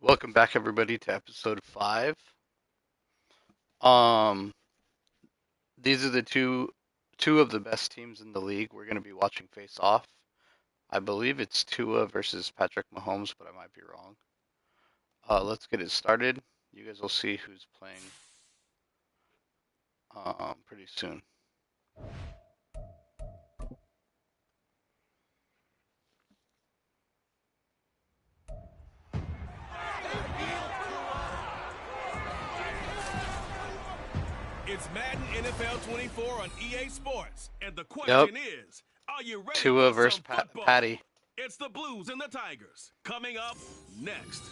Welcome back, everybody, to episode 5. Um, these are the two of the best teams in the league. We're going to be watching face off. I believe it's Tua versus Patrick Mahomes, but I might be wrong. Let's get it started. You guys will see who's playing pretty soon. It's Madden NFL 24 on EA Sports, and the question is, are you ready Tua for versus some football? Patty. It's the Blues and the Tigers, coming up next.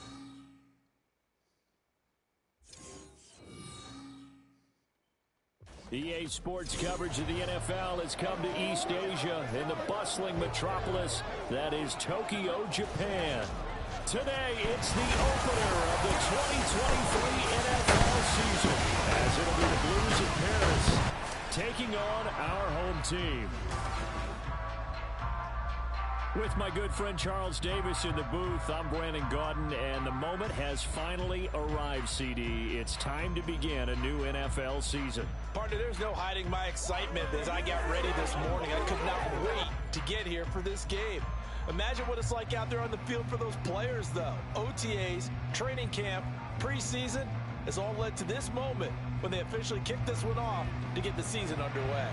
EA Sports coverage of the NFL has come to East Asia in the bustling metropolis that is Tokyo, Japan. Today, it's the opener of the 2023 NFL season, as it'll be the Blues of Paris taking on our home team. With my good friend Charles Davis in the booth, I'm Brandon Gaudin, and the moment has finally arrived, CD. It's time to begin a new NFL season. Partner, there's no hiding my excitement as I got ready this morning. I could not wait to get here for this game. Imagine what it's like out there on the field for those players, though. OTAs, training camp, preseason has all led to this moment when they officially kick this one off to get the season underway.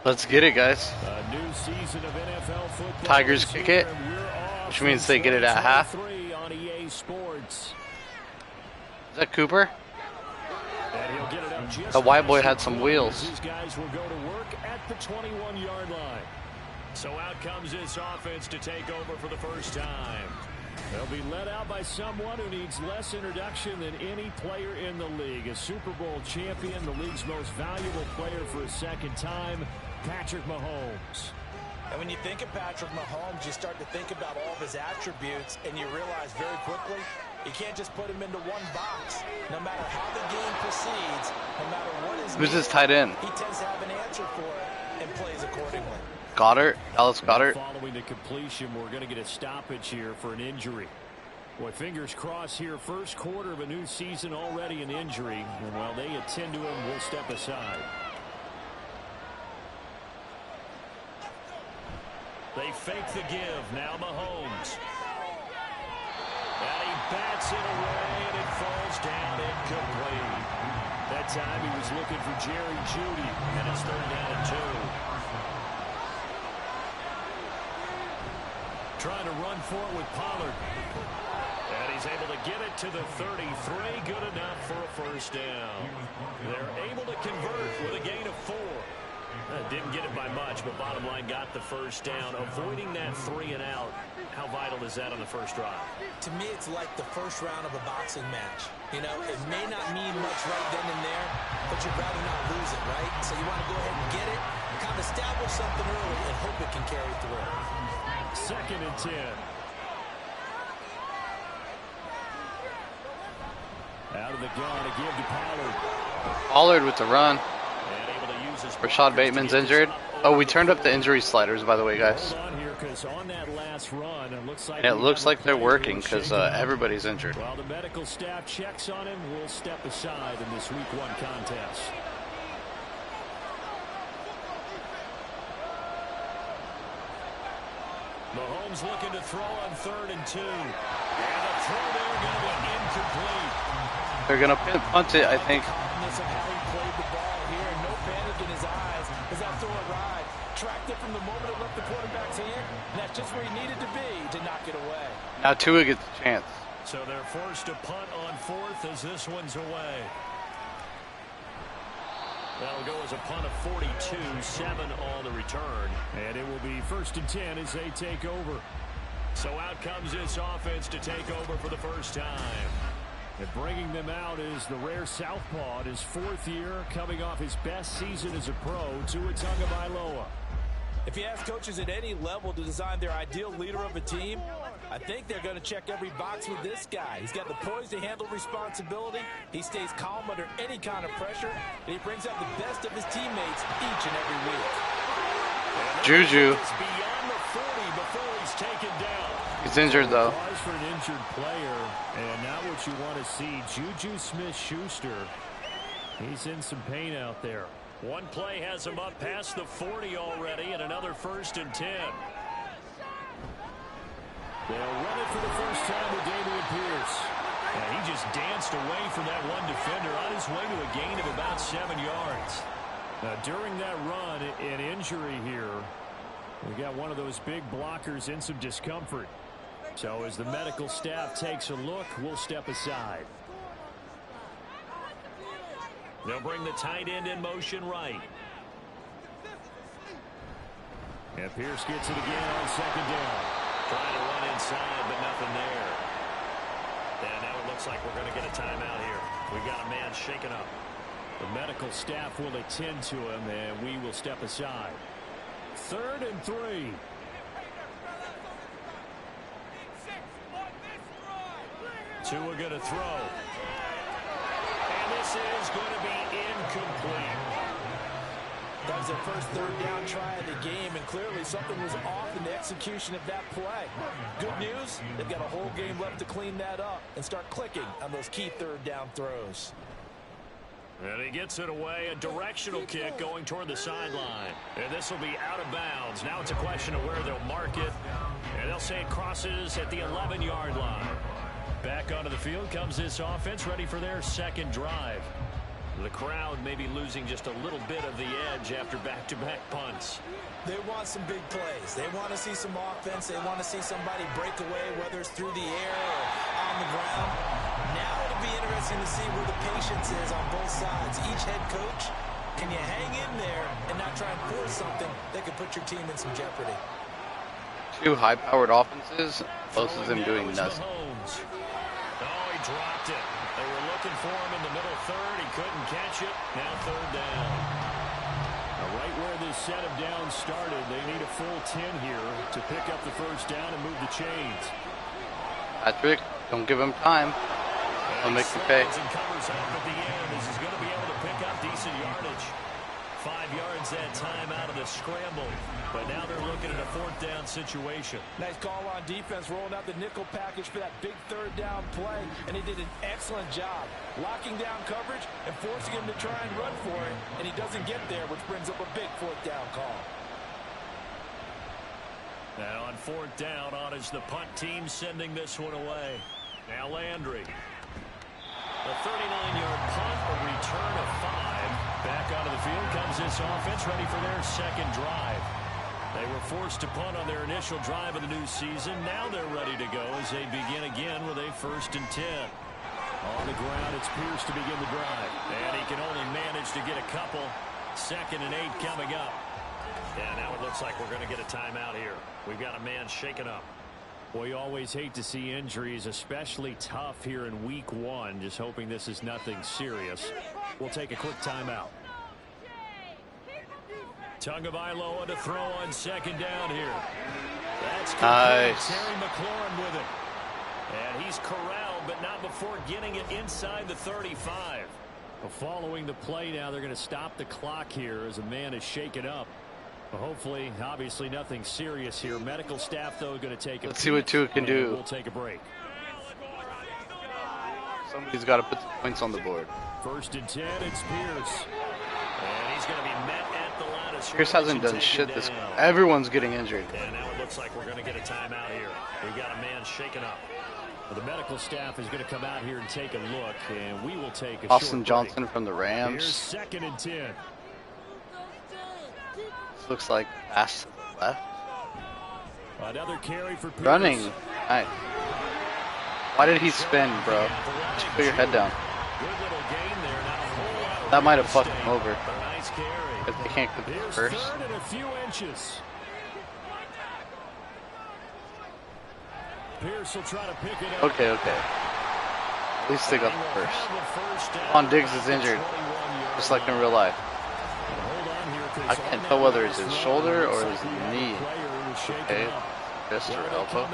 Let's get it, guys. A new season of NFL football. Tigers kick it, which means they get it at half. On EA Sports. Is that Cooper? The white boy had some wheels. These guys will go to work at the 21-yard line. So out comes this offense to take over for the first time. They'll be led out by someone who needs less introduction than any player in the league. A Super Bowl champion, the league's most valuable player for a second time, Patrick Mahomes. And when you think of Patrick Mahomes, you start to think about all of his attributes, and you realize very quickly, you can't just put him into one box. No matter how the game proceeds, no matter what his Who's his tight end? he tends to have an answer for it and plays accordingly. Goddard? Dallas Goddard? Following the completion, we're going to get a stoppage here for an injury. Boy, fingers crossed here. First quarter of a new season, already an injury. And while they attend to him, we'll step aside. They fake the give. Now Mahomes. And he bats it away, and it falls down incomplete. That time he was looking for Jerry Jeudy, and it's 3rd down and 2. Trying to run for it with Pollard. And he's able to get it to the 33. Good enough for a first down. They're able to convert with a gain of 4. Didn't get it by much, but bottom line got the first down. Avoiding that 3 and out. How vital is that on the first drive? To me, it's like the first round of a boxing match. You know, it may not mean much right then and there, but you'd rather not lose it, right? So you want to go ahead and get it, kind of establish something early, and hope it can carry through. 2nd and 10. Out of the gun to give to Pollard. Pollard with the run. And able to use his Rashad Bateman's injured. Oh, we turned up the injury sliders, by the way, guys. Hold on here, because on that last run, it looks like they're working because everybody's injured. While the medical staff checks on him, we'll step aside in this Week 1 contest. Mahomes looking to throw on 3rd and 2. And the throw there going to be incomplete. They're going to punt it, I think. Of how he played the ball here, and no panic in his eyes as that throw arrived. Tracked it from the moment it left the quarterback's hand, and that's just where he needed to be to knock it away. Now Tua gets a chance. So they're forced to punt on 4th as this one's away. That'll go as a punt of 42, 7 on the return. And it will be 1st and 10 as they take over. So out comes this offense to take over for the first time. And bringing them out is the rare southpaw in his 4th year, coming off his best season as a pro, Tua Tagovailoa. If you ask coaches at any level to design their ideal leader of a team, I think they're going to check every box with this guy. He's got the poise to handle responsibility. He stays calm under any kind of pressure, and he brings out the best of his teammates each and every week. Juju. Beyond the 40 before he's taken down. He's injured though. Pause for an injured player, and now what you want to see, Juju Smith-Schuster. He's in some pain out there. One play has him up past the 40 already, and another 1st and 10. They'll run it for the first time with Dameon Pierce. And he just danced away from that one defender on his way to a gain of about 7 yards. Now, during that run, an injury here. We got one of those big blockers in some discomfort. So as the medical staff takes a look, we'll step aside. They'll bring the tight end in motion right. And Pierce gets it again on 2nd down. Trying to run inside, but nothing there. And now it looks like we're going to get a timeout here. We've got a man shaken up. The medical staff will attend to him, and we will step aside. 3rd and 3. Tua going to throw. And this is going to be incomplete. That was their first 3rd down try of the game, and clearly something was off in the execution of that play. Good news, they've got a whole game left to clean that up and start clicking on those key 3rd down throws. And he gets it away, a directional kick going toward the sideline. And this will be out of bounds. Now it's a question of where they'll mark it. And they'll say it crosses at the 11-yard line. Back onto the field comes this offense, ready for their 2nd drive. The crowd may be losing just a little bit of the edge after back-to-back punts. They want some big plays. They want to see some offense. They want to see somebody break away, whether it's through the air or on the ground. Now it'll be interesting to see where the patience is on both sides. Each head coach, can you hang in there and not try and force something that could put your team in some jeopardy? 2 high-powered offenses, both of them doing nothing. Oh, he dropped it. They were looking for him in the middle 3rd. He couldn't catch it. Now 3rd down. Now right where this set of downs started, they need a full 10 here to pick up the 1st down and move the chains. Patrick, don't give him time. He'll make you pay. And covers up at the end. This is going to be able to pick up decent yardage. 5 yards that time out of the scramble. But now they're looking at a 4th down situation. Nice call on defense, rolling out the nickel package for that big 3rd down play. And he did an excellent job locking down coverage and forcing him to try and run for it. And he doesn't get there, which brings up a big 4th down call. Now on 4th down, on is the punt team sending this one away. Now Landry. A 39-yard punt, a return of 5. Back onto the field comes this offense, ready for their 2nd drive. They were forced to punt on their initial drive of the new season. Now they're ready to go as they begin again with a 1st and 10. On the ground, it's Pierce to begin the drive. And he can only manage to get a couple. 2nd and 8 coming up. And now it looks like we're going to get a timeout here. We've got a man shaken up. Well, you always hate to see injuries, especially tough here in week 1. Just hoping this is nothing serious. We'll take a quick timeout. Tagovailoa to throw on 2nd down here. That's nice. Terry McLaurin with it. And he's corralled, but not before getting it inside the 35. Well, following the play now, they're going to stop the clock here as a man is shaken up. Well, hopefully, obviously nothing serious here. Medical staff, though, going to take a Let's see what Tua can do. We'll take a break. Somebody's got to put some points on the board. 1st and 10, it's Pierce. And he's going to be met at the line of scrimmage. Pierce hasn't done shit this. Everyone's getting injured. And now it looks like we're going to get a timeout here. We've got a man shaken up. Well, the medical staff is going to come out here and take a look, and we will take a Austin short Johnson break. from the Rams. Here's 2nd and 10. This looks like pass to the left. Another carry for Pierce. Running. Nice. Why did he spin, bro? Just put your head down. Good little gain there. Not a whole lot of That might have room fucked to him stay. over. A nice carry. If they can't complete Here's first. 3rd and a few inches. Pierce will try to pick it up. Okay. At least they got the first. Stephon Diggs is injured, just like in real life. I can't tell whether it's his shoulder or his knee. Okay, wrist or elbow.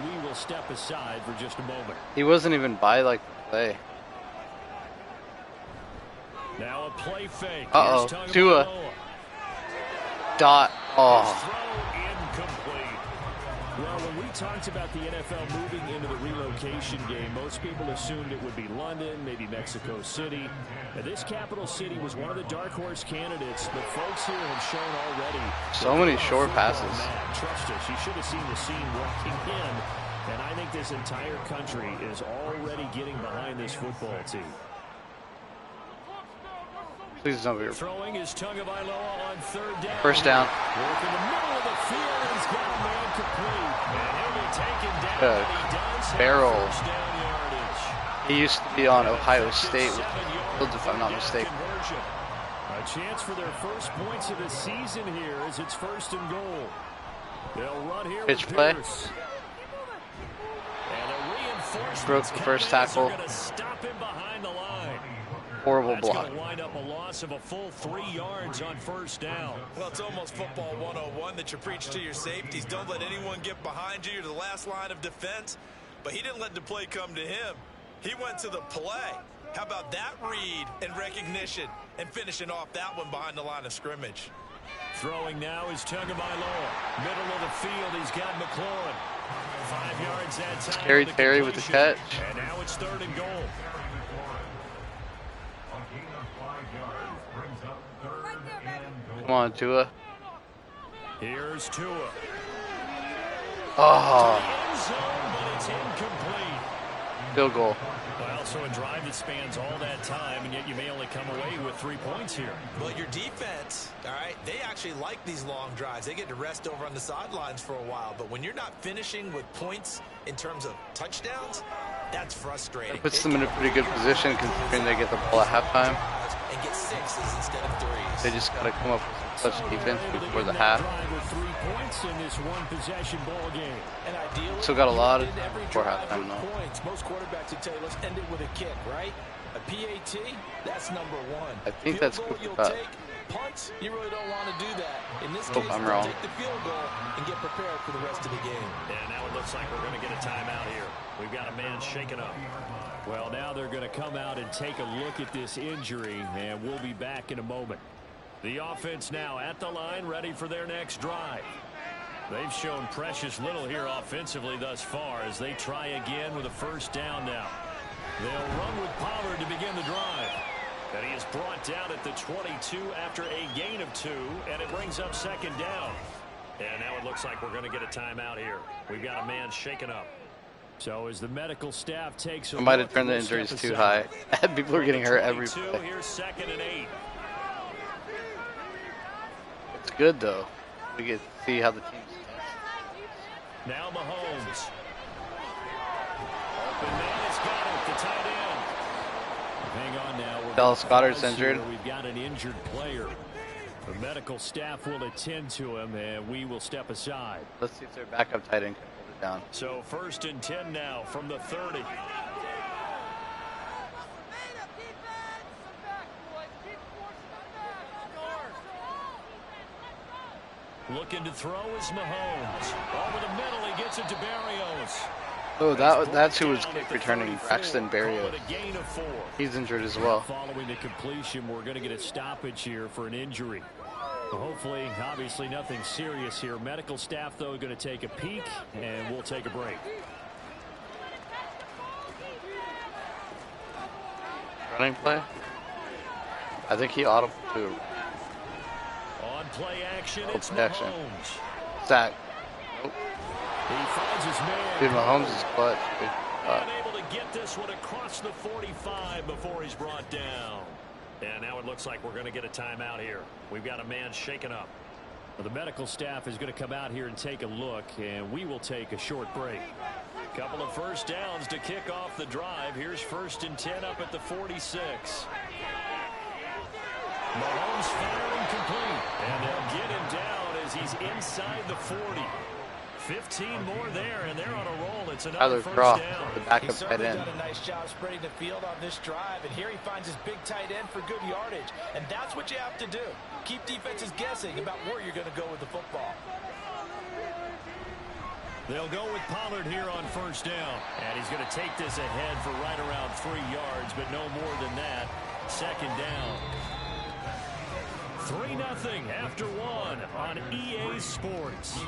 We will step aside for just a moment. He wasn't even by like the play. Now a play fake. Uh-oh, Tua. Dot. Oh. Well, when we talked about the NFL moving into the relocation game, most people assumed it would be London, maybe Mexico City. Now, this capital city was one of the dark horse candidates, but folks here have shown already. So many short passes. Trust us, you should have seen the scene walking in, and I think this entire country is already getting behind this football team. Please don't be. Throwing is Tagovailoa on third down. First down. Work in the middle of the field. He's got a man complete. And he'll be taken down. But he does have barrel. first down yardage. He used to be on Ohio State with Fields, if I'm not mistaken. A chance for their first points of the season here as it's first and goal. They'll run here Pitch with play. Pierce. And a reinforcement. Broke the first tackle. Stop him behind the line. Horrible That's block. going to wind up a loss of a full 3 yards on first down. Well, it's almost football 101 that you preach to your safeties. Don't let anyone get behind you. You're the last line of defense. But he didn't let the play come to him. He went to the play. How about that read and recognition and finishing off that one behind the line of scrimmage? Throwing now is Tagovailoa. Middle of the field, he's got McLaurin. 5 yards that time. Scary Terry with the catch. And now it's third and goal. Come on, Tua. Here's Tua. Oh. End zone, but it's incomplete. Field goal. Well, so a drive that spans all that time, and yet you may only come away with 3 points here. Well, your defense, all right, they actually like these long drives. They get to rest over on the sidelines for a while. But when you're not finishing with points in terms of touchdowns, that's frustrating. That puts them in a pretty good position considering they get the ball at halftime. And get 6s instead of 3s. They just got to come up with some such defense before the half. With 3 points in this one-possession ball game. And ideally, Still got a lot of end every before drive halftime, with though. points. Most quarterbacks would tell you, let's end it with a kick, right? A PAT, that's number 1. I think Field that's goal, Cooper you'll Kupp. take. Punts, you really don't want to do that. In this Oh, case, I'm they'll wrong. take the field goal and get prepared for the rest of the game. And now it looks like we're going to get a timeout here. We've got a man shaken up. Well, now they're going to come out and take a look at this injury, and we'll be back in a moment. The offense now at the line, ready for their next drive. They've shown precious little here offensively thus far as they try again with a first down now. They'll run with Pollard to begin the drive. And he is brought down at the 22 after a gain of 2, and it brings up second down. And now it looks like we're going to get a timeout here. We've got a man shaken up. So as the medical staff takes a I might have look, turned the we'll injuries step too aside. high. People are getting hurt every 22, play. here's 2nd and 8. It's good, though. We get to see how the team's Now Mahomes. Open man has got it, the tight end. Hang on now. We're Dallas Goedert's injured. here. We've got an injured player. The medical staff will attend to him, and we will step aside. Let's see if their backup tight end can hold it down. So 1st and 10 now from the 30. Looking to throw is Mahomes. Over the middle, he gets it to Berrios. Oh, that's who was kick returning, Braxton Berrios. He's injured as well. Following the completion, we're going to get a stoppage here for an injury. Hopefully, obviously nothing serious here. Medical staff, though, going to take a peek, and we'll take a break. Running play? I think he audible too. On play action, it's play action. Mahomes. Sack. Nope. He finds his man. Dude, Mahomes is clutch. And able to get this one across the 45 before he's brought down. And now it looks like we're going to get a timeout here. We've got a man shaken up. Well, the medical staff is going to come out here and take a look, and we will take a short break. Couple of first downs to kick off the drive. Here's 1st and 10 up at the 46. Mahomes firing complete. And they'll get him down as he's inside the 40. 15 more there, and they're on a roll. It's another Tyler first Croft, down. the backup He's tight certainly end. done a nice job spreading the field on this drive, and here he finds his big tight end for good yardage. And that's what you have to do. Keep defenses guessing about where you're going to go with the football. They'll go with Pollard here on first down. And he's going to take this ahead for right around 3 yards, but no more than that. Second down. 3-0 after 1 on EA Sports.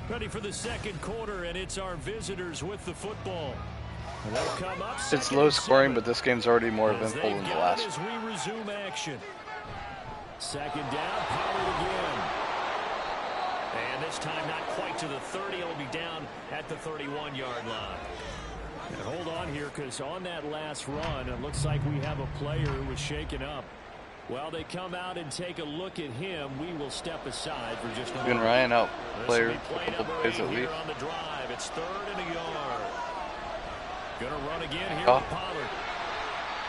Ready for the second quarter, and it's our visitors with the football. They'll come up. It's low scoring, but this game's already more eventful than the last. As we resume action. Second down, Pollard again. And this time not quite to the 30. It'll be down at the 31-yard line. And hold on here, because on that last run, it looks like we have a player who was shaken up. While they come out and take a look at him, we will step aside for just a moment. Even Ryan out player This will a be couple play plays number at 8 least. here on the drive. It's 3rd and a yard. Gonna run again here Oh. with Pollard.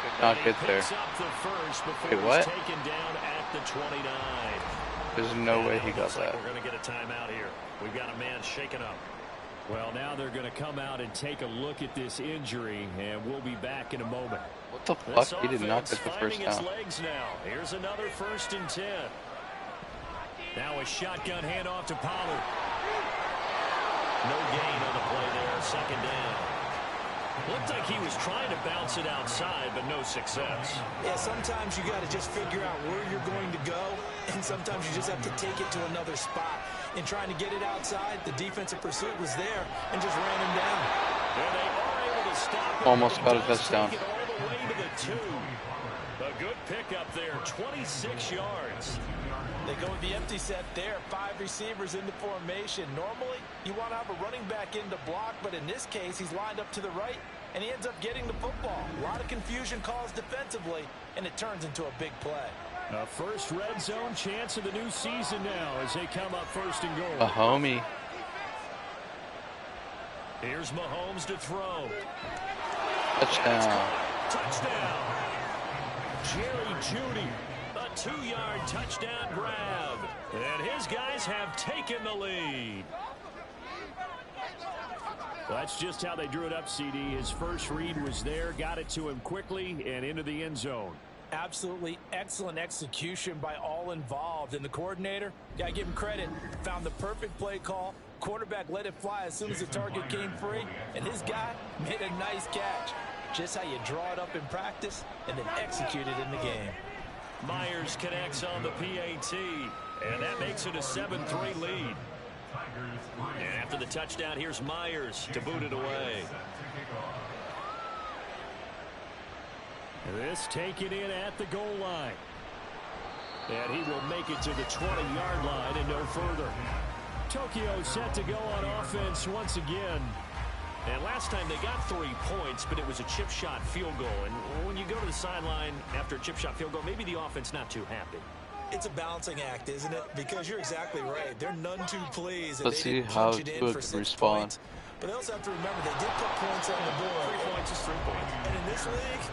Could not get there. Picks up the first before Wait, what? he's taken down at the 29. There's no way he got Looks like that. we're going to get a timeout here. We've got a man shaken up. Well, now they're going to come out and take a look at this injury, and we'll be back in a moment. What the This fuck? He did not offense get the finding first its down. legs now. Here's another 1st and 10. Now a shotgun handoff to Pollard. No gain on the play there. Second down. Looked like he was trying to bounce it outside, but no success. Yeah, sometimes you got to just figure out where you're going to go, and sometimes you just have to take it to another spot. In trying to get it outside, the defensive pursuit was there and just ran him down. And they are able to stop it. Almost got a Does touchdown. take it all the way to the 2. A good pickup there, 26 yards. They go with the empty set there, 5 receivers in the formation. Normally, you want to have a running back in to block, but in this case, he's lined up to the right, and he ends up getting the football. A lot of confusion caused defensively, and it turns into a big play. A first red zone chance of the new season now as they come up 1st and goal. A homie. Here's Mahomes to throw. Touchdown. Touchdown. Jerry Jeudy. A 2-yard touchdown grab. And his guys have taken the lead. Well, that's just how they drew it up, CD. His first read was there, got it to him quickly, and into the end zone. Absolutely excellent execution by all involved. And the coordinator, got to give him credit, found the perfect play call. Quarterback let it fly as soon as the target came free, and his guy made a nice catch. Just how you draw it up in practice and then execute it in the game. Myers connects on the PAT, and that makes it a 7-3 lead. And after the touchdown, here's Myers to boot it away. This taken in at the goal line. And he will make it to the 20-yard line and no further. Tokyo set to go on offense once again. And last time they got 3 points, but it was a chip shot field goal. And when you go to the sideline after a chip shot field goal, maybe the offense not too happy. It's a balancing act, isn't it? Because you're exactly right. They're none too pleased that Let's they see didn't how punch it in Tua for can 6 respond. points. But they also have to remember they did put points on the board. 3 points is 3 points. And in this league,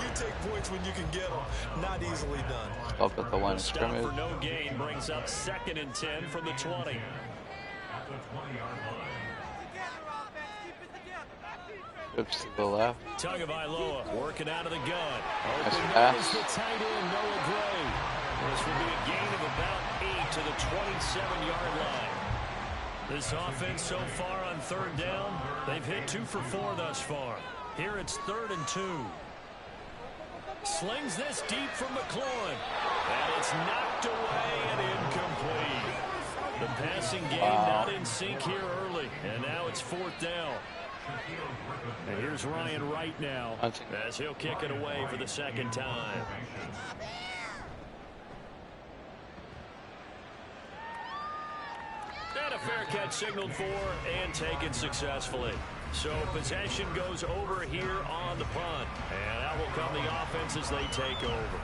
you take points when you can get them. Not easily done. Stop at the line of Stop scrimmage. for no gain brings up 2nd and 10 from the 20. Trips to the left. Tagovailoa working out of the gun. Nice Open pass. is the tight end, Noah Gray. This will be a gain of about 8 to the 27-yard line. This offense so far on 3rd down, they've hit 2 for 4 thus far. Here it's 3rd and 2. Slings this deep from McLaurin. And it's knocked away and incomplete. The passing game not in sync here early. And now it's 4th down. And here's Ryan Wright now as he'll kick it away for the 2nd time. And a fair catch signaled for and taken successfully. So possession goes over here on the punt. And out will come the offense as they take over.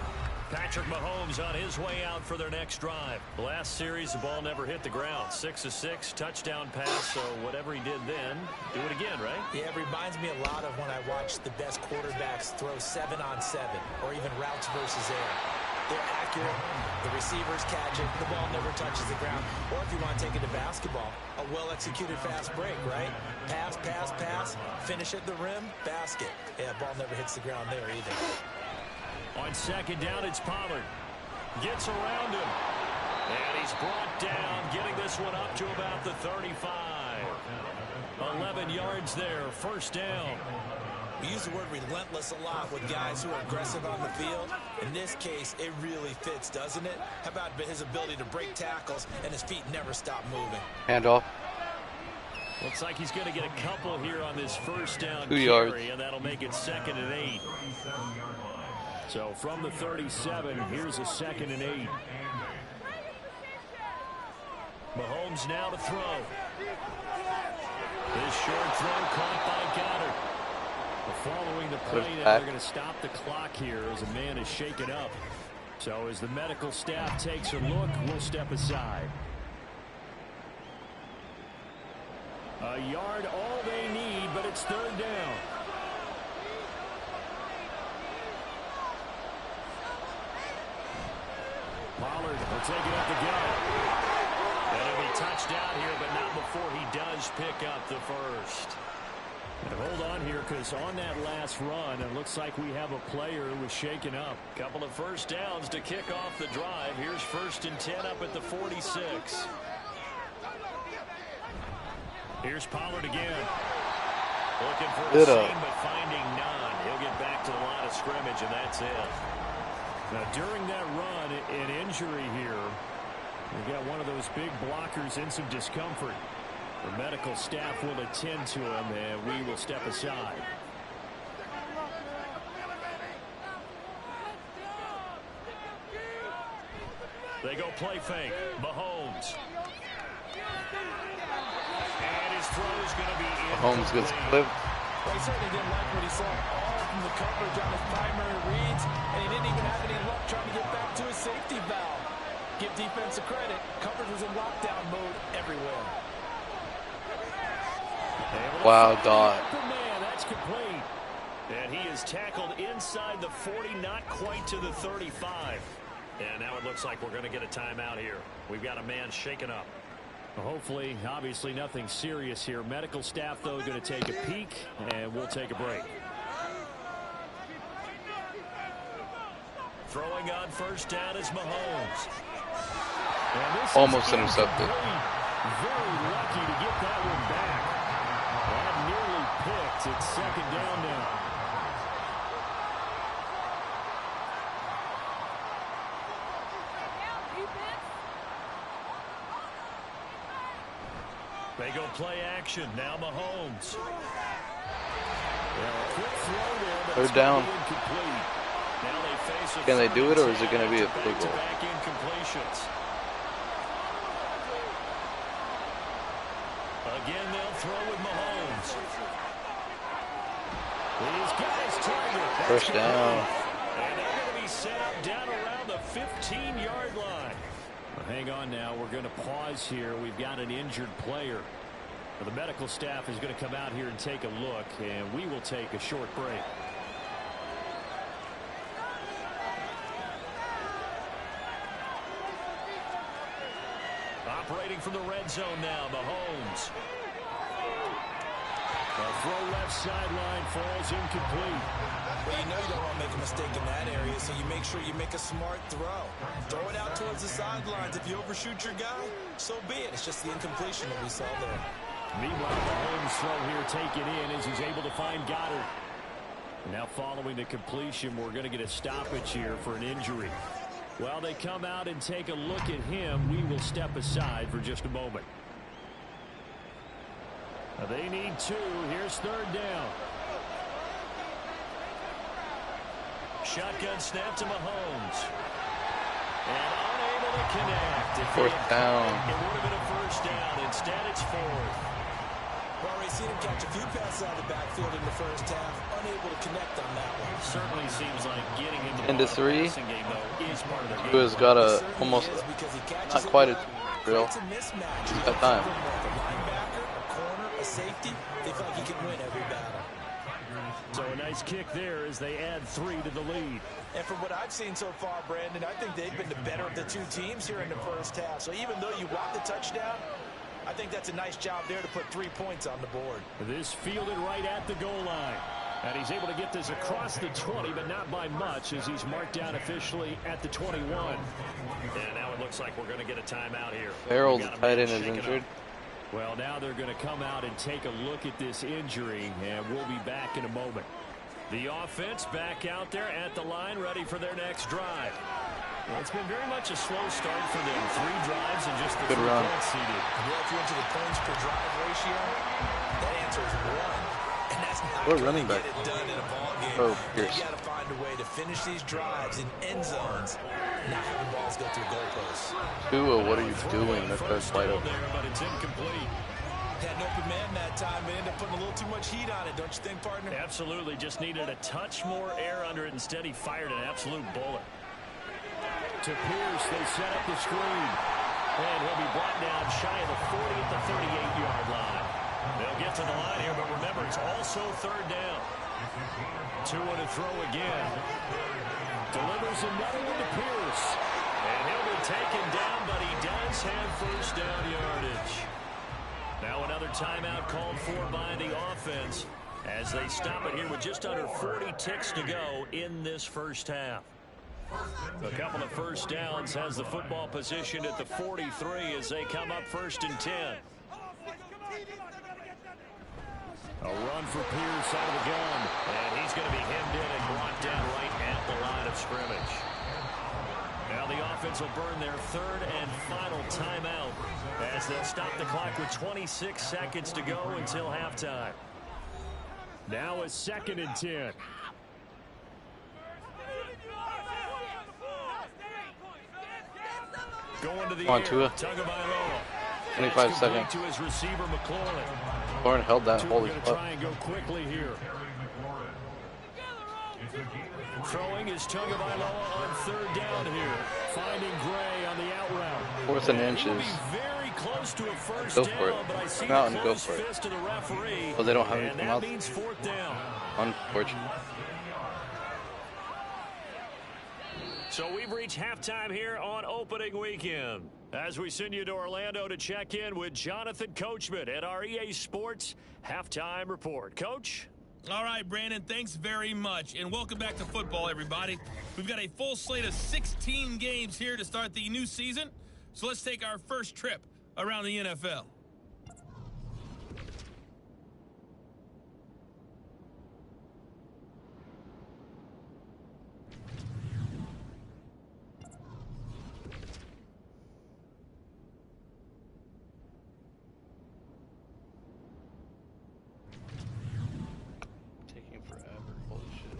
Patrick Mahomes on his way out for their next drive. Last series, the ball never hit the ground. 6 of 6, touchdown pass. So whatever he did then, do it again, right? Yeah, it reminds me a lot of when I watch the best quarterbacks throw 7-on-7 or even routes versus air. they're accurate. The receivers catch it. The ball never touches the ground. Or if you want to take it to basketball, a well-executed fast break, right? Pass, pass, pass. Finish at the rim, basket. Yeah, ball never hits the ground there either. On second down, it's Pollard. Gets around him. And he's brought down, getting this one up to about the 35. 11 yards there, first down. We use the word relentless a lot with guys who are aggressive on the field. In this case, it really fits, doesn't it? How about his ability to break tackles and his feet never stop moving? Handoff. Looks like he's going to get a couple here on this first down 2 yards. carry, and that'll make it 2nd and 8. So from the 37, here's a 2nd and 8. Mahomes now to throw. This short throw caught by Goddard. Following the play, now they're going to stop the clock here as a man is shaken up. So as the medical staff takes a look, we'll step aside. A yard, all they need, but it's 3rd down. Pollard will take it up the gut. And he'll be touched out here, but not before he does pick up the first. And hold on here, because on that last run, it looks like we have a player who was shaken up. Couple of first downs to kick off the drive. Here's 1st and 10 up at the 46. Here's Pollard again. Looking for a seam, but finding none. He'll get back to the line of scrimmage, and that's it. Now, during that run, an injury here. We've got one of those big blockers in some discomfort. The medical staff will attend to him, and we will step aside. They go play fake. Mahomes. And his throw is going to be Mahomes gets clipped. Well, he certainly didn't like what he saw all from the coverage on his primary reads, and he didn't even have any luck trying to get back to his safety valve. Give defensive credit. Coverage was in lockdown mode everywhere. Wow, dot. Man, that's complete. And he is tackled inside the 40, not quite to the 35. And now it looks like we're going to get a timeout here. We've got a man shaken up. Well, hopefully, obviously nothing serious here. Medical staff, though, going to take a peek, and we'll take a break. Throwing on first down is Mahomes. Almost intercepted. Very lucky to get that one back. That nearly picked. It's 2nd down now. They go play action. Now Mahomes. They're down. Can they do it, or is it going to be a field goal? Again, they'll throw with Mahomes. He's got his target. First down. And they're going to be set up down around the 15-yard line. Well, hang on now. We're going to pause here. We've got an injured player. Well, the medical staff is going to come out here and take a look, and we will take a short break. Operating from the red zone now, Mahomes. The throw left sideline falls incomplete. Well, you know you don't want to make a mistake in that area, so you make sure you make a smart throw. Throw it out towards the sidelines. If you overshoot your guy, so be it. It's just the incompletion that we saw there. Meanwhile, Mahomes' throw here taken in as he's able to find Goddard. Now following the completion, we're going to get a stoppage here for an injury. While they come out and take a look at him, we will step aside for just a moment. Now they need 2. Here's 3rd down. Shotgun snap to Mahomes. And unable to connect. 4th down. It would have been a first down. Instead, it's 4th. Well, we've seen him catch a few passes out of the backfield in the first half. Unable to connect on that one. Certainly seems like getting him the into 3. game, though, is part of their game. Who has got a almost not quite a drill at time. A linebacker, a corner, a safety. They feel like he can win every battle. So a nice kick there as they add 3 to the lead. And from what I've seen so far, Brandon, I think they've been the better of the two teams here in the first half. So even though you want the touchdown, I think that's a nice job there to put 3 points on the board. This fielded right at the goal line. And he's able to get this across the 20, but not by much as he's marked down officially at the 21. And now it looks like we're going to get a timeout here. Farrell, the tight end, is injured. Well, now they're going to come out and take a look at this injury, and we'll be back in a moment. The offense back out there at the line, ready for their next drive. Well, it's been very much a slow start for them. 3 drives and just the 3 points seeded. Well, if you went to the points per drive ratio, that answer is 1. And that's not What going running to back? get it done in a ball game. Oh, They've Pierce. got to find a way to finish these drives in end zones, not having balls go through goalposts. Tua, what are you doing? That guy's wide open. There, but it's incomplete. Had an open man that time, but ended up putting a little too much heat on it, don't you think, partner? Absolutely. Just needed a touch more air under it. Instead, he fired an absolute bullet. To Pierce, they set up the screen. And he'll be brought down shy of the 40 at the 38-yard line. They'll get to the line here, but remember, it's also 3rd down. Tua to throw again. Delivers another one to Pierce. And he'll be taken down, but he does have first down yardage. Now another timeout called for by the offense as they stop it here with just under 40 ticks to go in this first half. A couple of first downs has the football position at the 43 as they come up 1st and 10. A run for Pierce out of the gun. And he's going to be hemmed in and brought down right at the line of scrimmage. Now the offense will burn their 3rd and final timeout as they'll stop the clock with 26 seconds to go until halftime. Now a 2nd and 10. Going to the Come on, air. Tua. 25 seconds. To his receiver, McLaurin. Lauren held that. Tua Holy going to fuck. try and go quickly here. Throwing is Tagovailoa on 3rd down here. Finding Gray on the out route. 4th and inches. Be very close to a first Go down, for it. but I see Come out the and go closed for it. fist of the referee. Oh, they don't have and anything that else? means 4th down. Unfortunate. So we've reached halftime here on opening weekend as we send you to Orlando to check in with Jonathan Coachman at our EA Sports Halftime Report. Coach? All right, Brandon, thanks very much. And welcome back to football, everybody. We've got a full slate of 16 games here to start the new season. So let's take our first trip around the NFL. Taking forever. Holy shit.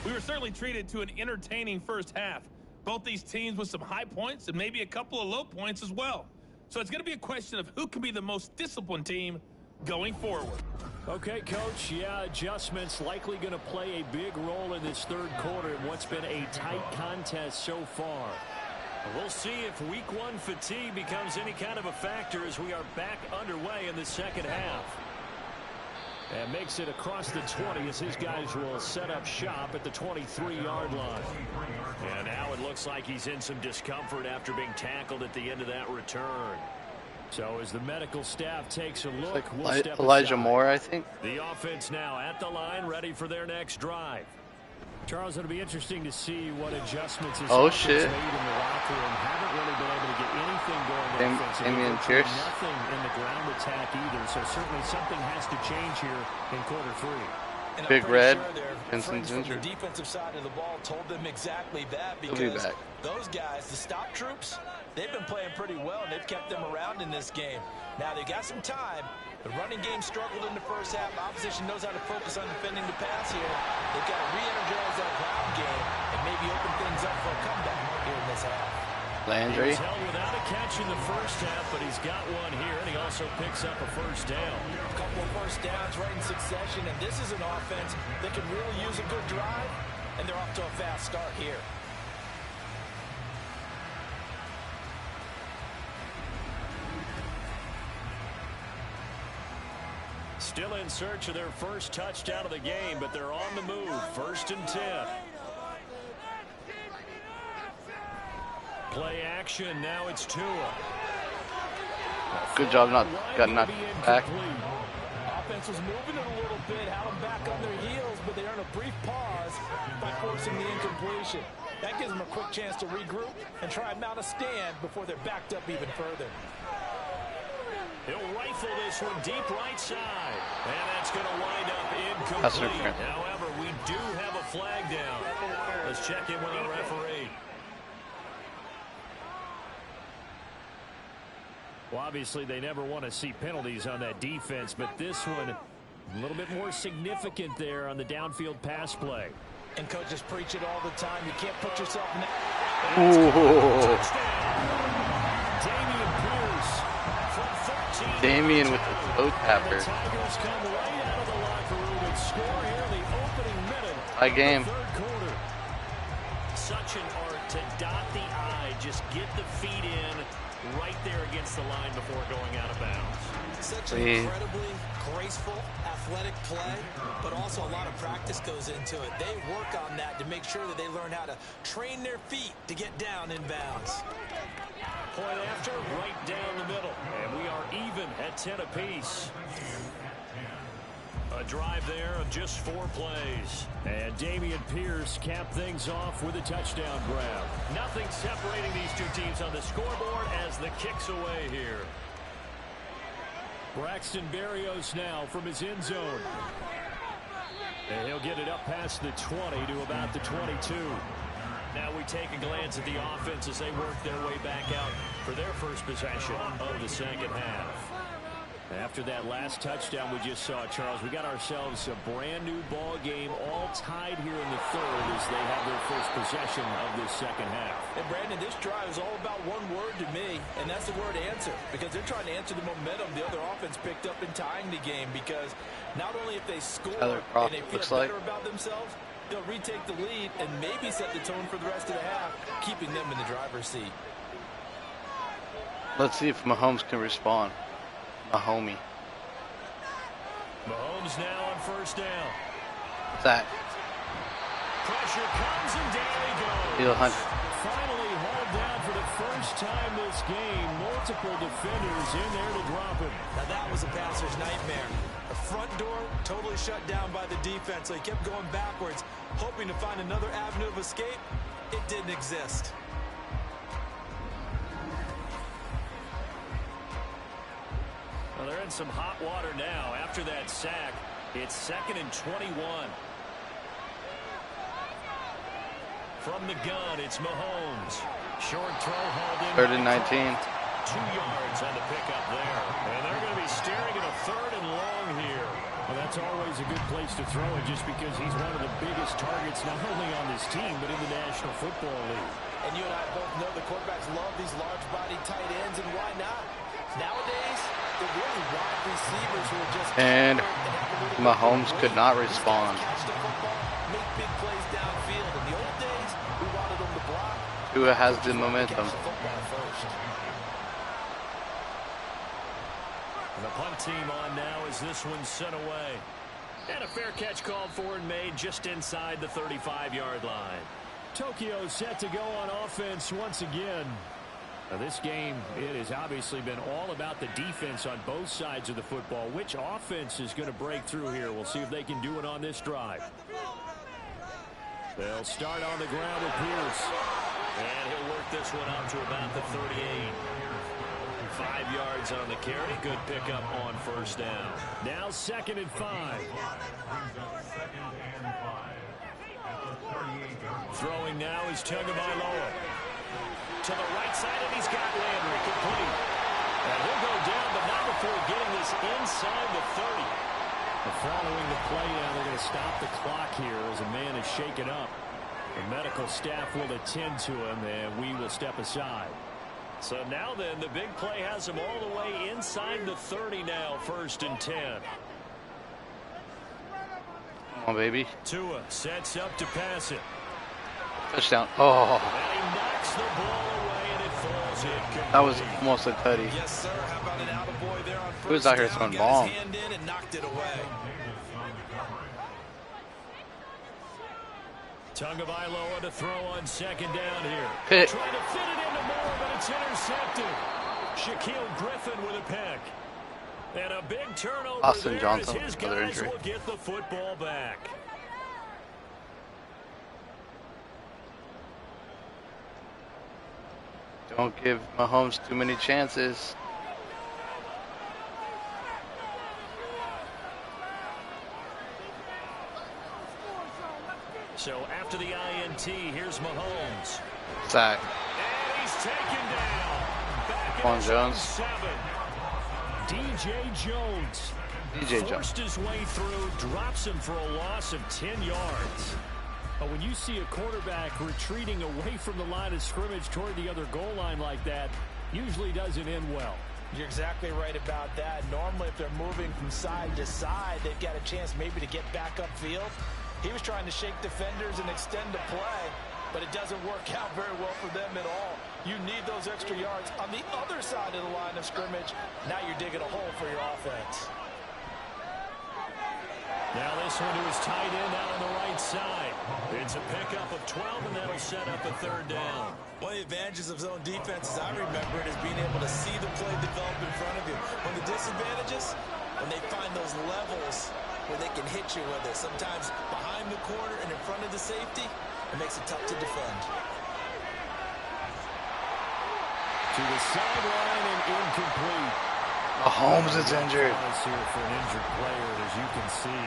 We were certainly treated to an entertaining first half. Both these teams with some high points and maybe a couple of low points as well. So it's going to be a question of who can be the most disciplined team going forward. Okay, Coach. Yeah, adjustments likely going to play a big role in this 3rd quarter in what's been a tight contest so far. We'll see if week 1 fatigue becomes any kind of a factor as we are back underway in the 2nd half. And makes it across the 20 as his guys will set up shop at the 23-yard line. And now it looks like he's in some discomfort after being tackled at the end of that return. So as the medical staff takes a look, Like we'll step Elijah aside. Moore, I think. The offense now at the line, ready for their next drive. Charles, it'll be interesting to see what adjustments this Oh, offense shit. made in the locker room. Haven't really been able to get anything going offensively. Damian Virtually Pierce. Nothing in the ground attack either. So certainly something has to change here in quarter 3. And I'm Big pretty Red. sure their Vincent's friends from injured. the defensive side of the ball told them exactly that He'll be because back. those guys, the stop troops, they've been playing pretty well and they've kept them around in this game. Now they got some time. The running game struggled in the first half. Opposition knows how to focus on defending the pass here. They've got to re-energize that ground game and maybe open things up for a comeback here in this half. Landry. He was held without a catch in the first half, but he's got one here, and he also picks up a first down. A couple of first downs right in succession, and this is an offense that can really use a good drive, and they're off to a fast start here. Still in search of their first touchdown of the game, but they're on the move. 1st and 10. Play action. Now it's Tua. Good job not getting knocked back. Offense was moving it a little bit, had them back on their heels, but they earned a brief pause by forcing the incompletion. That gives them a quick chance to regroup and try and mount a stand before they're backed up even further. He'll rifle this one deep right side. And that's going to wind up incomplete. However, we do have a flag down. Let's check in with our referee. Well, obviously, they never want to see penalties on that defense, but this one a little bit more significant there on the downfield pass play. And coaches preach it all the time. You can't put yourself in that. Damian with the toe tapper. High game. Such an art to dot the I, just get the feet in right there against the line before going out of bounds. Such an incredibly graceful, athletic play, but also a lot of practice goes into it. They work on that to make sure that they learn how to train their feet to get down in bounds. Point after, right down the middle. And we are even at 10 apiece. A drive there of just 4 plays. And Dameon Pierce capped things off with a touchdown grab. Nothing separating these two teams on the scoreboard as the kick's away here. Braxton Berrios now from his end zone. And he'll get it up past the 20 to about the 22. Now we take a glance at the offense as they work their way back out for their first possession of the second half. After that last touchdown we just saw, Charles, we got ourselves a brand new ball game, all tied here in the third as they have their first possession of this second half. And Brandon, this drive is all about one word to me, and that's the word answer, because they're trying to answer the momentum the other offense picked up in tying the game, because not only if they score and they feel better about themselves, they'll retake the lead and maybe set the tone for the rest of the half, keeping them in the driver's seat. Let's see if Mahomes can respond. Mahomes now on first down. That. Pressure comes and down he goes. Finally hauled down for the first time this game. Multiple defenders in there to drop him. Now that was a passer's nightmare. The front door totally shut down by the defense, so he kept going backwards, hoping to find another avenue of escape. It didn't exist. Well, they're in some hot water now. After that sack, it's 2nd and 21. From the gun, it's Mahomes. Short throw hauled in. 3rd and 19. 2 yards on the pickup there. And they're going to be staring at a 3rd and long here. Well, that's always a good place to throw it just because he's one of the biggest targets not only on this team but in the National Football League. And you and I both know the quarterbacks love these large-bodied tight ends, and why not? Nowadays, they're really wide receivers who are just... And Mahomes could not respond. Catch the football, make big plays downfield. In the old days, we wanted them to block. Tua has the momentum. The punt team on now as this one's sent away. And a fair catch called for and made just inside the 35-yard line. Tokyo set to go on offense once again. Now this game, it has obviously been all about the defense on both sides of the football. Which offense is going to break through here? We'll see if they can do it on this drive. They'll start on the ground with Pierce. And he'll work this one up to about the 38. 5 yards on the carry. Good pickup on first down. Now 2nd and 5. Throwing now is Tagovailoa. To the right side, and he's got Landry complete. And he'll go down, but not before getting this inside the 30. And following the play now, they're going to stop the clock here as a man is shaken up. The medical staff will attend to him, and we will step aside. So now then, the big play has him all the way inside the 30 now, 1st and 10. Come on, baby. Tua sets up to pass it. Touchdown. Oh. And he knocks the ball away, and it falls incomplete. That was almost a tutty. Yes, sir. How about an attaboy there on first Who's out here down? throwing Got bombs? his hand in and knocked it away. Tagovailoa to throw on second down here. Pick. Trying to fit it into Moore, but it's intercepted. Shaquille Griffin with a pick. And a big turnover Austin there Johnson, as his another guys injury. will get the football back. Don't give Mahomes too many chances. So after the INT, here's Mahomes. Sack. And he's taken down. Back Come on, at his Jones. 7. DJ Jones. DJ Jones. Forced his way through, drops him for a loss of 10 yards. But when you see a quarterback retreating away from the line of scrimmage toward the other goal line like that, usually doesn't end well. You're exactly right about that. Normally, if they're moving from side to side, they've got a chance maybe to get back upfield. He was trying to shake defenders and extend the play, but it doesn't work out very well for them at all. You need those extra yards on the other side of the line of scrimmage. Now you're digging a hole for your offense. Now this one to his tight end out on the right side. It's a pickup of 12, and that'll set up a third down. One of the advantages of zone defense, as I remember it, is being able to see the play develop in front of you. One of the disadvantages, when they find those levels where they can hit you with it, sometimes behind the corner and in front of the safety, it makes it tough to defend. To the sideline and incomplete. Mahomes is injured. Here for an injured player, as you can see.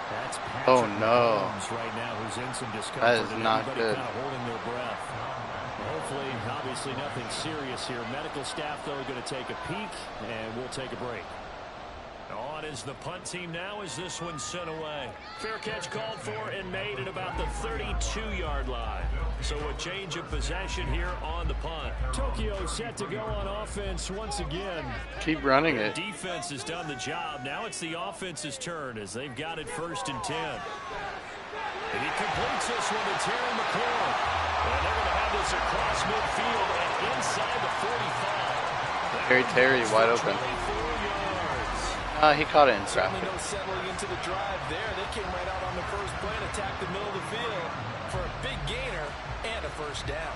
That's Patrick Oh, no. Mahomes right now, who's in some discomfort. That is and not everybody good. kind of holding their breath. Hopefully, obviously nothing serious here. Medical staff, though, going to take a peek, and we'll take a break. On is the punt team now as this one's sent away. Fair catch called for and made at about the 32-yard line. So a change of possession here on the punt. Tokyo set to go on offense once again. Keep running The it. defense has done the job. Now it's the offense's turn as they've got it 1st and 10. And he completes this one to Terry McLaurin. And they're going to have this across midfield and inside the 45. Terry wide open. 24 yards. He caught it in Certainly traffic. no settling into the drive there. They came right out on the first play and attacked the middle of the field for a big gainer and a first down.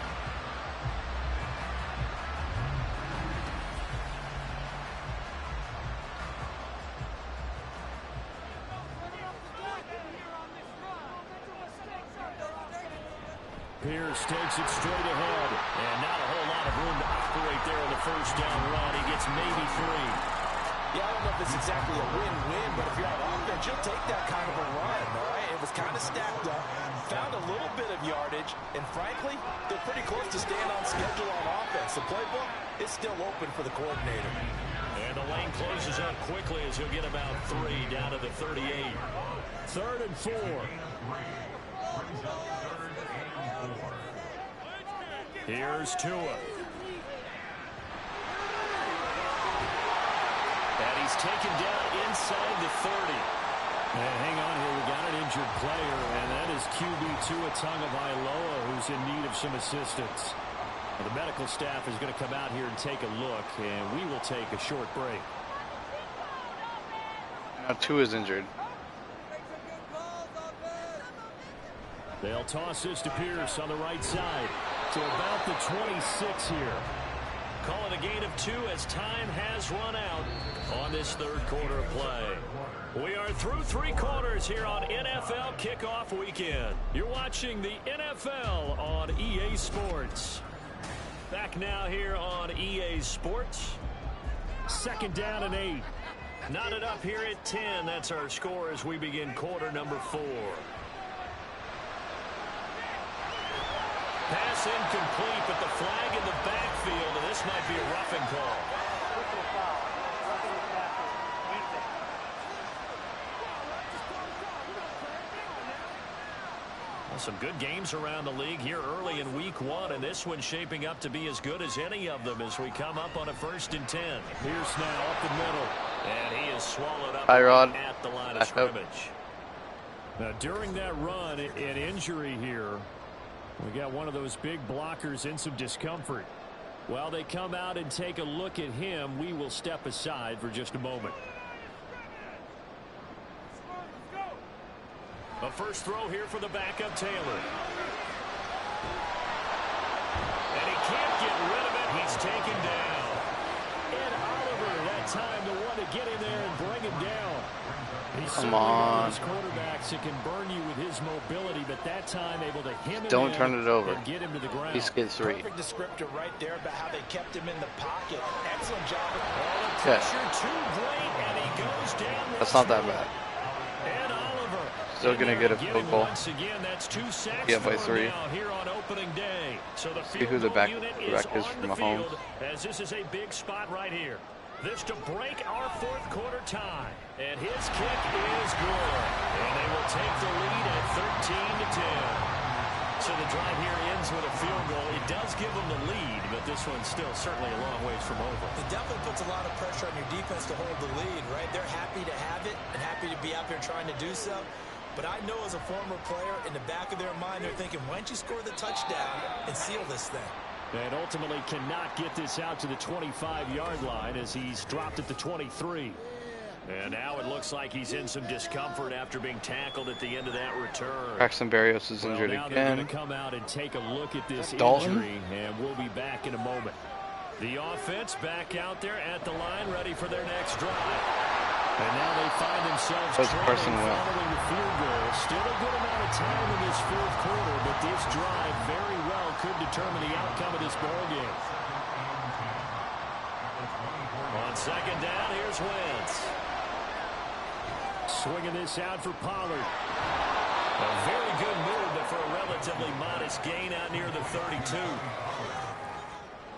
Pierce takes it straight ahead. And not a whole lot of room to operate there on the first down run. He gets maybe 3. Yeah, I don't know if it's exactly a win-win, but if you're on offense, you'll take that kind of a run, all right? It was kind of stacked up, found a little bit of yardage, and frankly, they're pretty close to staying on schedule on offense. The playbook is still open for the coordinator. And the lane closes up quickly as he'll get about 3 down to the 38. 3rd and 4. Here's Tua. And he's taken down inside the 30. And hang on here, we got an injured player, and that is QB Tua Tagovailoa, who's in need of some assistance. And the medical staff is going to come out here and take a look, and we will take a short break. Now Tua is injured. They'll toss this to Pierce on the right side to about the 26 here. Call it a gain of 2 as time has run out on this third quarter of play. We are through 3 quarters here on NFL Kickoff Weekend. You're watching the NFL on EA Sports. Back now here on EA Sports. 2nd down and 8. Knotted up here at 10. That's our score as we begin quarter number 4. Pass incomplete, but the flag in the backfield, and this might be a roughing call. Well, some good games around the league here early in week 1, and this one's shaping up to be as good as any of them as we come up on a 1st and 10. Pierce now up the middle, and he is swallowed up Tyrod, at the line of back up. scrimmage. Now, during that run, an injury here. We got one of those big blockers in some discomfort. While they come out and take a look at him, we will step aside for just a moment. A first throw here for the backup Taylor. And he can't get rid of it. He's taken down. And Oliver, that time the one to get in there and bring him down. He's Come on. Quarterbacks that can burn you with his mobility, but that time able to him Don't turn it over. and get him to the ground. He's get 3. Perfect descriptor right there about how they kept him in the pocket. Excellent job. Okay. Pressure too great, and he goes down. That's not that bad. And Oliver Still gonna get a field goal. once again. That's 2 sacks Yeah, by for 3. now here on opening day. So the See who the field goal unit back is on for the Mahomes. field, as this is a big spot right here. This to break our fourth quarter tie. And his kick is good. And they will take the lead at 13-10. So the drive here ends with a field goal. It does give them the lead, but this one's still certainly a long ways from over. It definitely puts a lot of pressure on your defense to hold the lead, right? They're happy to have it and happy to be out there trying to do so. But I know as a former player, in the back of their mind, they're thinking, why don't you score the touchdown and seal this thing? And ultimately cannot get this out to the 25-yard line as he's dropped at the 23. And now it looks like he's in some discomfort after being tackled at the end of that return. Braxton Berrios is injured now they're going again. to come out and take a look at this Dalton? injury, and we'll be back in a moment. The offense back out there at the line, ready for their next drive. And now they find themselves Carson trailing Wentz. following the field goal. Still a good amount of time in this fourth quarter, but this drive very well could determine the outcome of this ball game. On second down, here's Wentz. Swinging this out for Pollard. A very good move, but for a relatively modest gain out near the 32.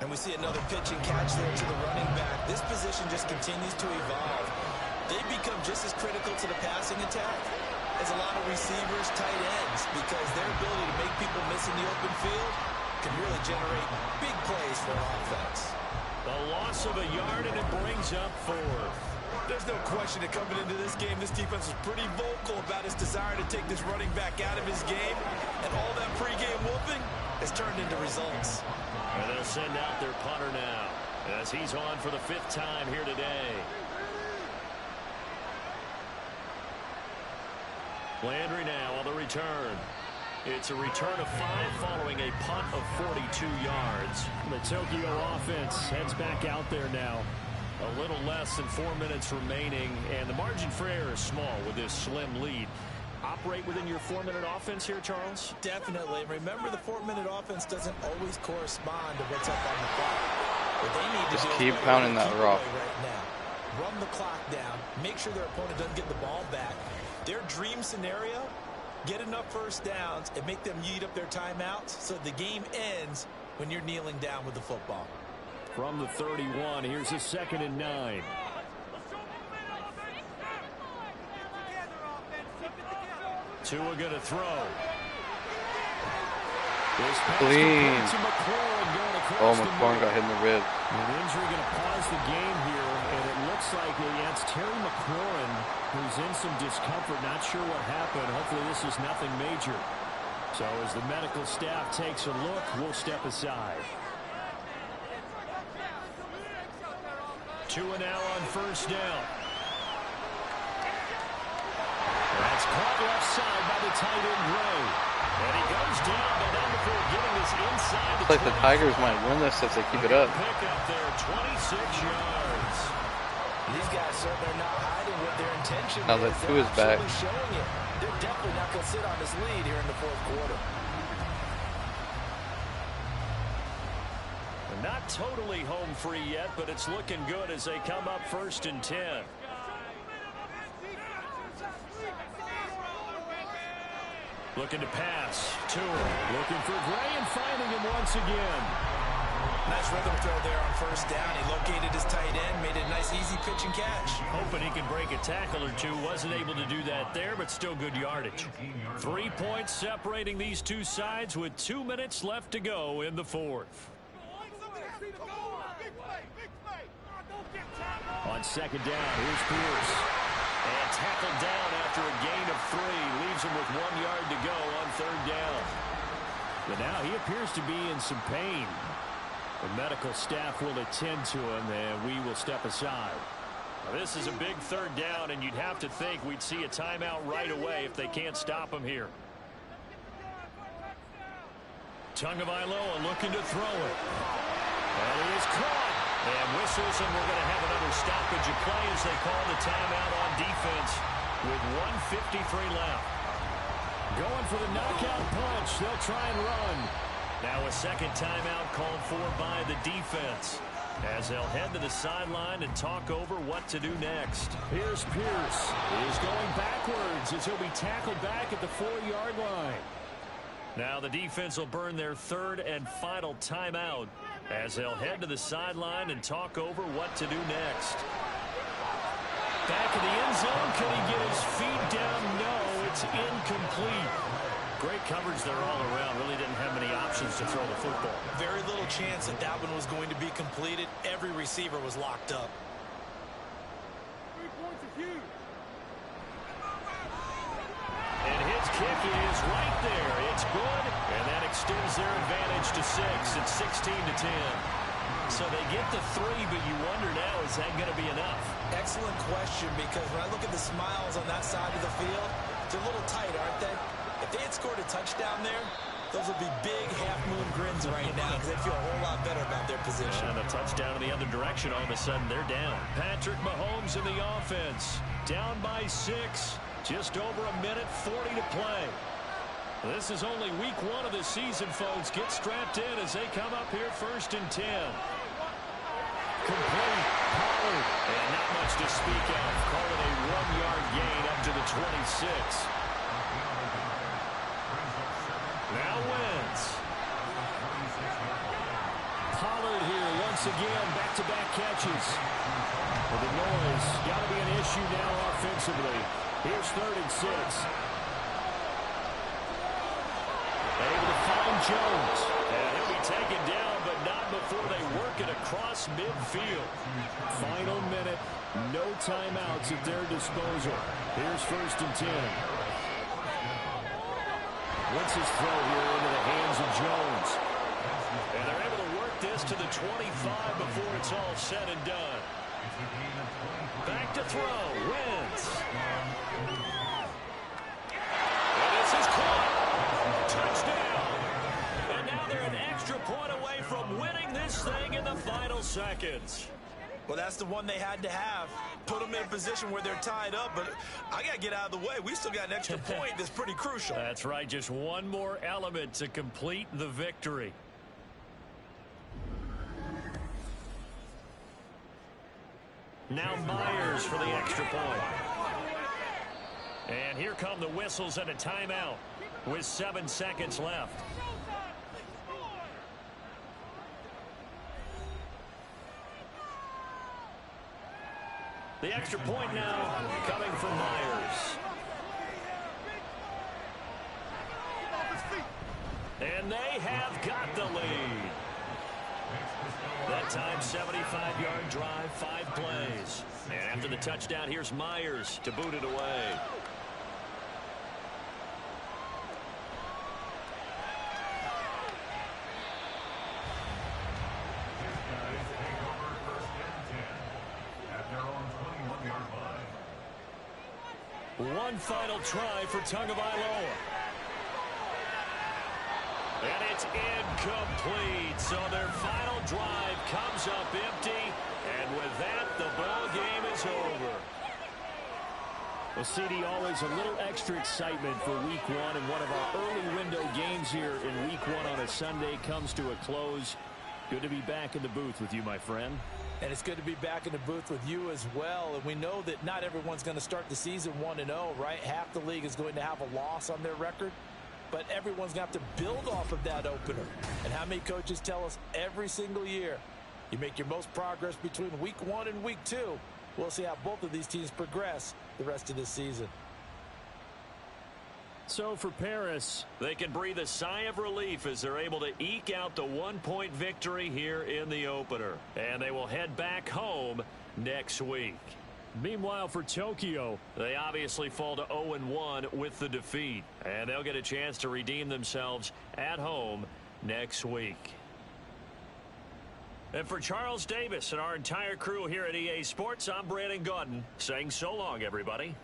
And we see another pitch and catch there to the running back. This position just continues to evolve. They become just as critical to the passing attack as a lot of receivers, tight ends, because their ability to make people miss in the open field can really generate big plays for an offense. The loss of a yard, and it brings up 4. There's no question that coming into this game, this defense was pretty vocal about its desire to take this running back out of his game, and all that pregame whooping has turned into results. And they'll send out their punter now as he's on for the 5th time here today. Landry now on the return. It's a return of 5 following a punt of 42 yards. The Tokyo offense heads back out there now. A little less than 4 minutes remaining, and the margin for error is small with this slim lead. Operate within your 4-minute offense here, Charles? Definitely. Remember, the 4-minute offense doesn't always correspond to what's up on the clock. What they need to Just do keep is pounding that rock. right now. Run the clock down. Make sure their opponent doesn't get the ball back. Their dream scenario, get enough first downs and make them eat up their timeouts so the game ends when you're kneeling down with the football. From the 31, here's a 2nd and 9. Tua going to throw. Clean. Oh, McLaurin McLaurin got hit in the rib. An injury going to pause the game here, and it looks like it's Terry McLaurin who's in some discomfort. Not sure what happened. Hopefully this is nothing major. So as the medical staff takes a look, we'll step aside. Tua now on first down. That's caught left side by the tight end Gray. And he goes down, but not before getting this inside. Looks like the Tigers might win this if they keep it up. Pick up there, 26 yards. These guys certainly are not hiding what their intention Now that is. Tua's They're back. absolutely showing it. They're definitely not going to sit on this lead here in the fourth quarter. Not totally home free yet, but it's looking good as they come up 1st and 10. Looking to pass. Tua looking for Gray and finding him once again. Nice rhythm throw there on first down. He located his tight end, made it a nice easy pitch and catch. Hoping he can break a tackle or two. Wasn't able to do that there, but still good yardage. 3 points separating these two sides with 2 minutes left to go in the 4th. On second down, here's Pierce. And tackled down after a gain of 3. Leaves him with 1 yard to go on 3rd down. But now he appears to be in some pain. And medical staff will attend to him, and we will step aside. Now, this is a big third down, and you'd have to think we'd see a timeout right away if they can't stop him here. Tagovailoa looking to throw it. And he is caught. And whistles, and we're going to have another stoppage of play as they call the timeout on defense with 1:53 left. Going for the knockout punch. They'll try and run. Now a second timeout called for by the defense as they'll head to the sideline and talk over what to do next. Here's Pierce. He's going backwards as he'll be tackled back at the 4-yard line. Now the defense will burn their third and final timeout as they'll head to the sideline and talk over what to do next. Back in the end zone. Can he get his feet down? No, it's incomplete. Great coverage there all around. Really didn't have many options to throw the football. Very little chance that that one was going to be completed. Every receiver was locked up. 3 points is huge. And his kick is right there. It's good, and that extends their advantage to 6. It's 16-10. So they get the 3, but you wonder now, is that going to be enough? Excellent question, because when I look at the smiles on that side of the field, they're a little tight, aren't they? If they had scored a touchdown there, those would be big half-moon grins right now because they'd feel a whole lot better about their position. And a touchdown in the other direction, all of a sudden they're down. Patrick Mahomes in the offense, down by 6. Just over a minute, 40 to play. This is only week 1 of the season, folks. Get strapped in as they come up here 1st and 10. Complete. Pollard. And not much to speak of. Call it a 1-yard gain up to the 26. Now Wentz. Pollard here once again. Back-to-back catches. Well, the noise got to be an issue now offensively. Here's 3rd and 6. Able to find Jones. And he'll be taken down, but not before they work it across midfield. Final minute. No timeouts at their disposal. Here's 1st and 10. Wentz's throw here into the hands of Jones. And they're able to work this to the 25 before it's all said and done. Back to throw. Wentz. And this is caught. Touchdown. And now they're an extra point away from winning this thing in the final seconds. Well, that's the one they had to have. Put them in a position where they're tied up, but I got to get out of the way. We still got an extra point that's pretty crucial. That's right. Just one more element to complete the victory. Now Myers for the extra point. And here come the whistles and a timeout with 7 seconds left. The extra point now coming from Myers. And they have got the lead. That time, 75-yard drive, 5 plays. And after the touchdown, here's Myers to boot it away. One final try for Tagovailoa. And it's incomplete. So their final drive comes up empty. And with that, the ball game is over. Well, CD, always a little extra excitement for week 1. And one of our early window games here in week 1 on a Sunday comes to a close. Good to be back in the booth with you, my friend. And it's good to be back in the booth with you as well. And we know that not everyone's going to start the season 1-0, right? Half the league is going to have a loss on their record. But everyone's going to have to build off of that opener. And how many coaches tell us every single year, you make your most progress between week 1 and week 2. We'll see how both of these teams progress the rest of this season. So for Paris, they can breathe a sigh of relief as they're able to eke out the 1-point victory here in the opener. And they will head back home next week. Meanwhile, for Tokyo, they obviously fall to 0-1 with the defeat. And they'll get a chance to redeem themselves at home next week. And for Charles Davis and our entire crew here at EA Sports, I'm Brandon Gaudin saying so long, everybody.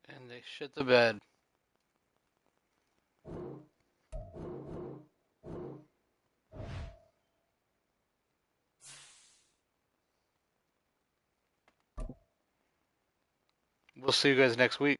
And they shit the bed. We'll see you guys next week.